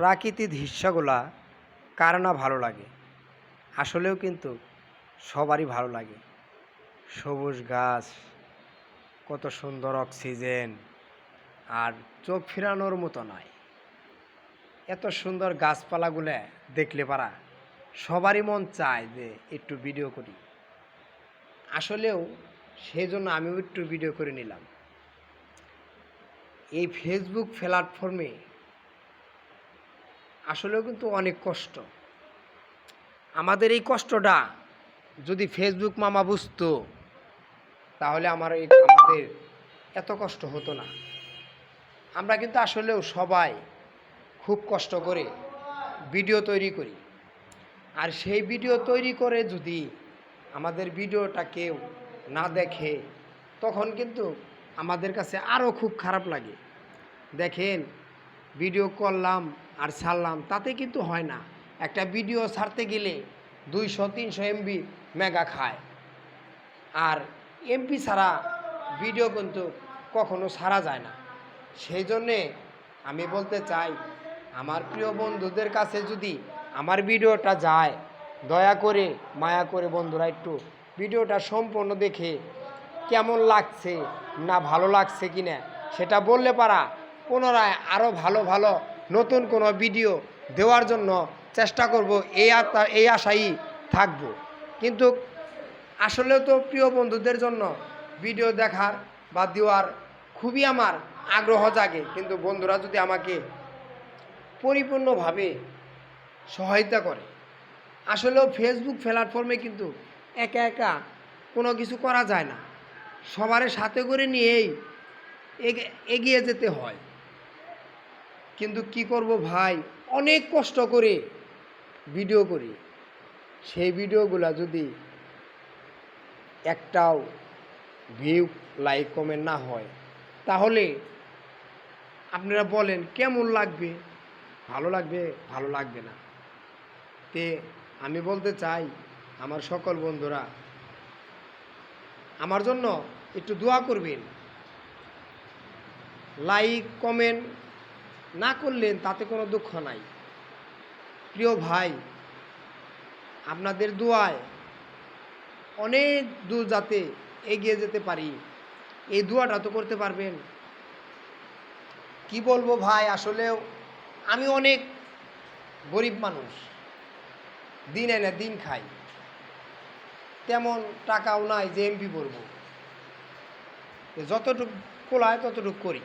প্রাকৃতিক দৃশ্যগুলা কার না ভালো লাগে। আসলেও কিন্তু সবারই ভালো লাগে। সবুজ গাছ, কত সুন্দর অক্সিজেন, আর চোখ ফিরানোর মতো নয়। এত সুন্দর গাছপালাগুলো দেখলে পারা সবারই মন চায় যে একটু ভিডিও করি। আসলেও সেই জন্য আমিও একটু ভিডিও করে নিলাম। এই ফেসবুক প্ল্যাটফর্মে আসলেও কিন্তু অনেক কষ্ট। আমাদের এই কষ্টটা যদি ফেসবুক মামা বুঝতো তাহলে আমাদের এত কষ্ট হতো না। আমরা কিন্তু আসলেও সবাই খুব কষ্ট করে ভিডিও তৈরি করি, আর সেই ভিডিও তৈরি করে যদি আমাদের ভিডিওটা কেউ না দেখে তখন কিন্তু আমাদের কাছে আরও খুব খারাপ লাগে। দেখেন, ভিডিও করলাম আর ছাড়লাম তাতে কিন্তু হয় না। একটা ভিডিও ছাড়তে গেলে 200-300 এমবি মেগা খায়, আর এমপি ছাড়া ভিডিও কিন্তু কখনো ছাড়া যায় না। সেই জন্যে আমি বলতে চাই, আমার প্রিয় বন্ধুদের কাছে যদি আমার ভিডিওটা যায়, দয়া করে মায়া করে বন্ধুরা একটু ভিডিওটা সম্পূর্ণ দেখে কেমন লাগছে না ভালো লাগছে কি না সেটা বললে পারা পুনরায় আরও ভালো ভালো নতুন কোনো ভিডিও দেওয়ার জন্য চেষ্টা করব, এই আশাই থাকবো। কিন্তু আসলে তো প্রিয় বন্ধুদের জন্য ভিডিও দেখার বা দেওয়ার খুবই আমার আগ্রহ জাগে, কিন্তু বন্ধুরা যদি আমাকে পরিপূর্ণভাবে সহায়তা করে। আসলেও ফেসবুক প্ল্যাটফর্মে কিন্তু একা একা কোনো কিছু করা যায় না, সবার সাথে করে নিয়েই এগিয়ে যেতে হয়। কিন্তু কি করব ভাই, অনেক কষ্ট করে ভিডিও করি। সেই ভিডিওগুলা যদি একটাও ভিউ, লাইক, কমেন্ট না হয় তাহলে আপনারা বলেন কেমন লাগবে? ভালো লাগবে? ভালো লাগবে না। তে আমি বলতে চাই, আমার সকল বন্ধুরা আমার জন্য একটু দোয়া করবেন। লাইক কমেন্ট না করলেন তাতে কোনো দুঃখ নাই। প্রিয় ভাই, আপনাদের দোয়ায় অনেক দূর যাতে এগিয়ে যেতে পারি, এই দোয়াটা তো করতে পারবেন। কি বলবো ভাই, আসলেও আমি অনেক গরিব মানুষ, দিন এনে দিন খাই, তেমন টাকাও নাই যে এমপি করবো। যতটুকু কোলায় ততটুকু করি।